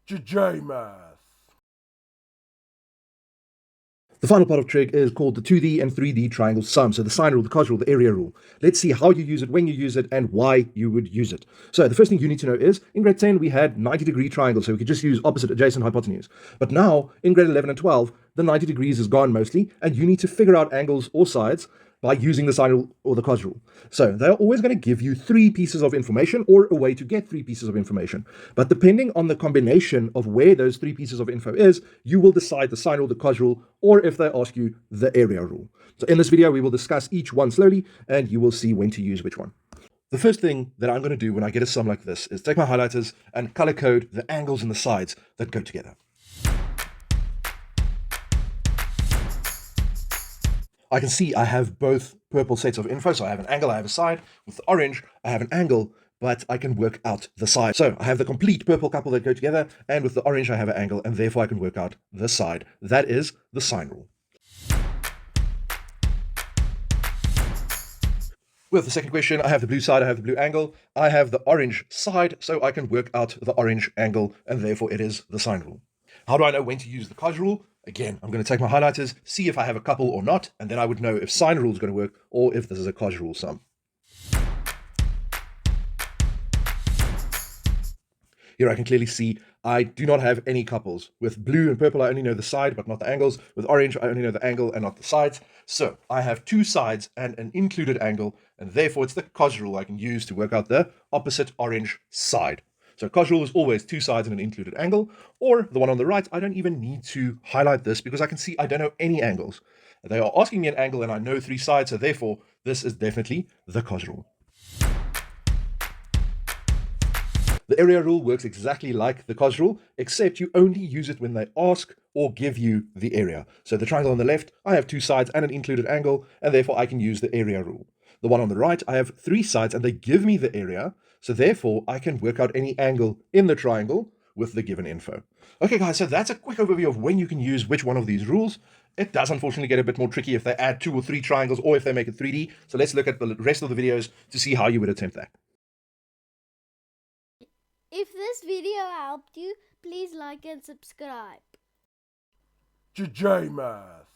JMath. The final part of trig is called the 2D and 3D triangle sum. So the sine rule, the cos rule, the area rule. Let's see how you use it, when you use it, and why you would use it. So the first thing you need to know is, in grade 10, we had 90-degree triangles, so we could just use opposite, adjacent, hypotenuse. But now, in grade 11 and 12, the 90 degrees is gone mostly, and you need to figure out angles or sides by using the sine rule or the cos rule. So they're always going to give you three pieces of information or a way to get three pieces of information. But depending on the combination of where those three pieces of info is, you will decide the sine rule, the cos rule, or if they ask you, the area rule. So in this video, we will discuss each one slowly, and you will see when to use which one. The first thing that I'm going to do when I get a sum like this is take my highlighters and color code the angles and the sides that go together. I can see I have both purple sets of info. So I have an angle, I have a side. With the orange, I have an angle, but I can work out the side. So I have the complete purple couple that go together, and with the orange, I have an angle, and therefore I can work out the side. That is the sine rule. With the second question, I have the blue side, I have the blue angle, I have the orange side, so I can work out the orange angle, and therefore it is the sine rule. How do I know when to use the cos rule? Again, I'm going to take my highlighters, see if I have a couple or not, and then I would know if sine rule is going to work or if this is a cos rule sum. Here I can clearly see I do not have any couples. With blue and purple, I only know the side, but not the angles. With orange, I only know the angle and not the sides. So I have two sides and an included angle, and therefore it's the cos rule I can use to work out the opposite orange side. So cos rule is always two sides and an included angle, or the one on the right, I don't even need to highlight this because I can see I don't know any angles. They are asking me an angle and I know three sides, so therefore this is definitely the cos rule. The area rule works exactly like the cos rule, except you only use it when they ask or give you the area. So the triangle on the left, I have two sides and an included angle, and therefore I can use the area rule. The one on the right, I have three sides and they give me the area, so therefore I can work out any angle in the triangle with the given info. Okay guys, so that's a quick overview of when you can use which one of these rules. It does unfortunately get a bit more tricky if they add 2 or 3 triangles or if they make it 3D. So let's look at the rest of the videos to see how you would attempt that. If this video helped you, please like and subscribe. JMath.